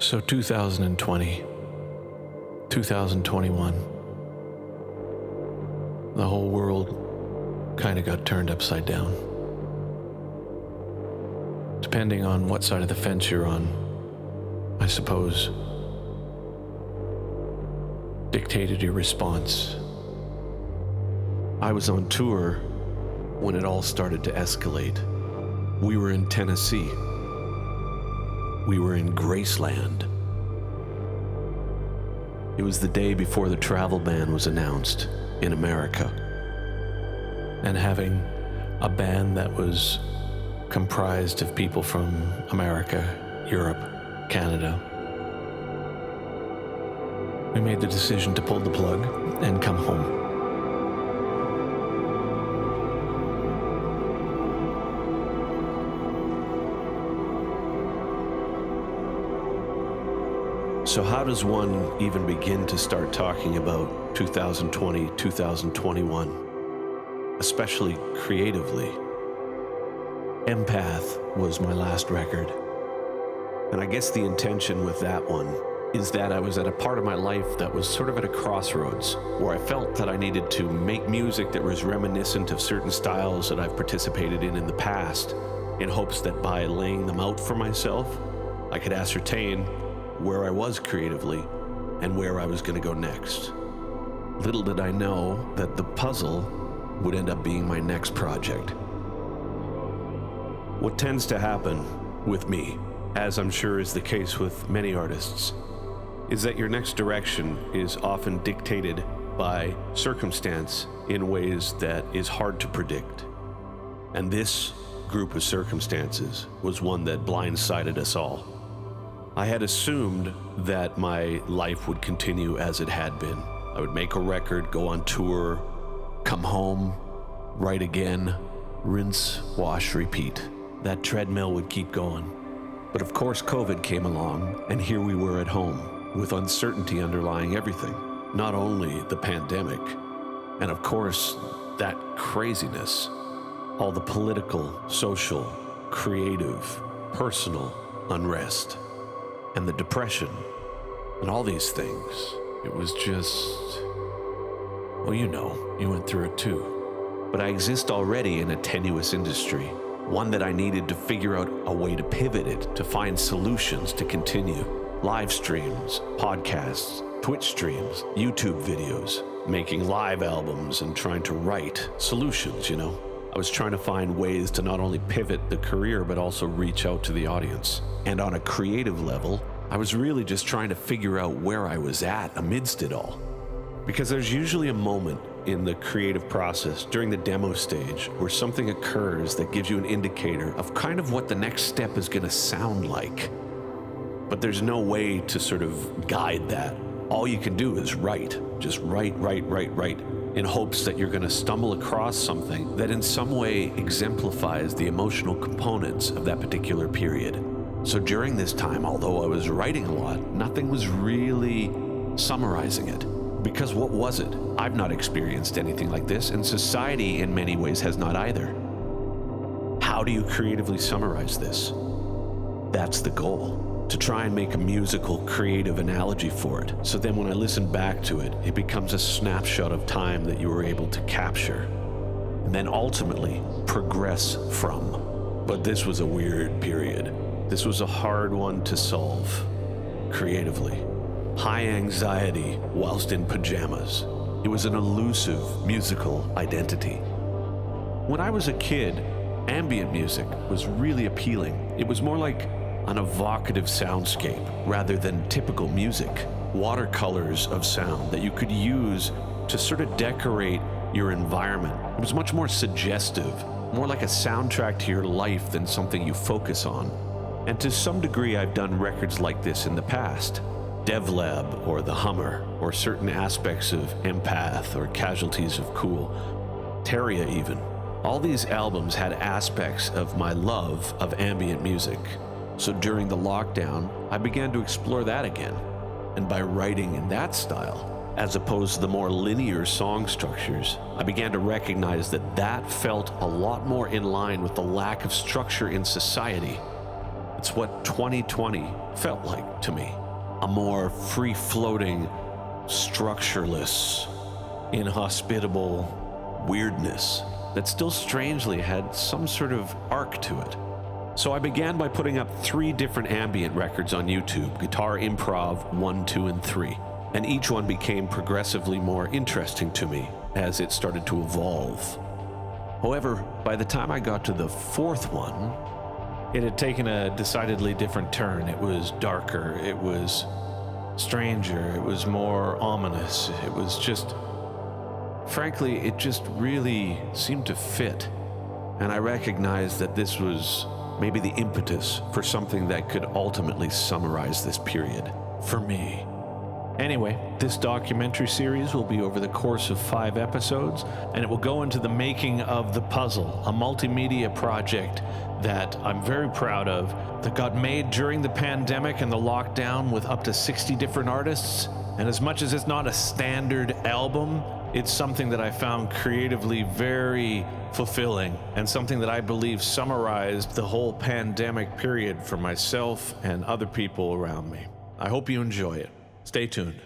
So 2020, 2021, the whole world kind of got turned upside down. Depending on what side of the fence you're on, I suppose, dictated your response. I was on tour when it all started to escalate. We were in Tennessee. We were in Graceland. It was the day before the travel ban was announced in America. And having a band that was comprised of people from America, Europe, Canada, we made the decision to pull the plug and come home. So how does one even begin to start talking about 2020, 2021, especially creatively? Empath was my last record. And I guess the intention with that one is that I was at a part of my life that was sort of at a crossroads, where I felt that I needed to make music that was reminiscent of certain styles that I've participated in the past, in hopes that by laying them out for myself, I could ascertain where I was creatively and where I was going to go next. Little did I know that the puzzle would end up being my next project. What tends to happen with me, as I'm sure is the case with many artists, is that your next direction is often dictated by circumstance in ways that is hard to predict. And this group of circumstances was one that blindsided us all. I had assumed that my life would continue as it had been. I would make a record, go on tour, come home, write again, rinse, wash, repeat. That treadmill would keep going. But of course, COVID came along, and here we were at home, with uncertainty underlying everything. Not only the pandemic, and of course, that craziness, all the political, social, creative, personal unrest, and the depression, and all these things. It was just, well, you went through it too. But I exist already in a tenuous industry, one that I needed to figure out a way to pivot it, to find solutions to continue. Live streams, podcasts, Twitch streams, YouTube videos, making live albums and trying to write solutions, I was trying to find ways to not only pivot the career, but also reach out to the audience. And on a creative level, I was really just trying to figure out where I was at amidst it all. Because there's usually a moment in the creative process during the demo stage where something occurs that gives you an indicator of kind of what the next step is going to sound like. But there's no way to sort of guide that. All you can do is write. Just write, in hopes that you're going to stumble across something that in some way exemplifies the emotional components of that particular period. So during this time, although I was writing a lot, nothing was really summarizing it. Because what was it? I've not experienced anything like this, and society in many ways has not either. How do you creatively summarize this? That's the goal. To try and make a musical, creative analogy for it. So then when I listen back to it, it becomes a snapshot of time that you were able to capture. And then ultimately progress from. But this was a weird period. This was a hard one to solve creatively. High anxiety whilst in pajamas. It was an elusive musical identity. When I was a kid, ambient music was really appealing. It was more like an evocative soundscape rather than typical music. Watercolors of sound that you could use to sort of decorate your environment. It was much more suggestive, more like a soundtrack to your life than something you focus on. And to some degree, I've done records like this in the past. DevLab or The Hummer, or certain aspects of Empath or Casualties of Cool, Terria even. All these albums had aspects of my love of ambient music. So during the lockdown, I began to explore that again. And by writing in that style, as opposed to the more linear song structures, I began to recognize that felt a lot more in line with the lack of structure in society. It's what 2020 felt like to me. A more free-floating, structureless, inhospitable weirdness that still strangely had some sort of arc to it. So I began by putting up 3 different ambient records on YouTube, Guitar Improv 1, 2, and 3, and each one became progressively more interesting to me as it started to evolve. However, by the time I got to the 4th one, it had taken a decidedly different turn. It was darker, it was stranger, it was more ominous, it was just, frankly, it just really seemed to fit. And I recognized that this was maybe the impetus for something that could ultimately summarize this period for me. Anyway, this documentary series will be over the course of 5 episodes, and it will go into the making of The Puzzle, a multimedia project that I'm very proud of, that got made during the pandemic and the lockdown with up to 60 different artists. And as much as it's not a standard album, it's something that I found creatively very fulfilling and something that I believe summarized the whole pandemic period for myself and other people around me. I hope you enjoy it. Stay tuned.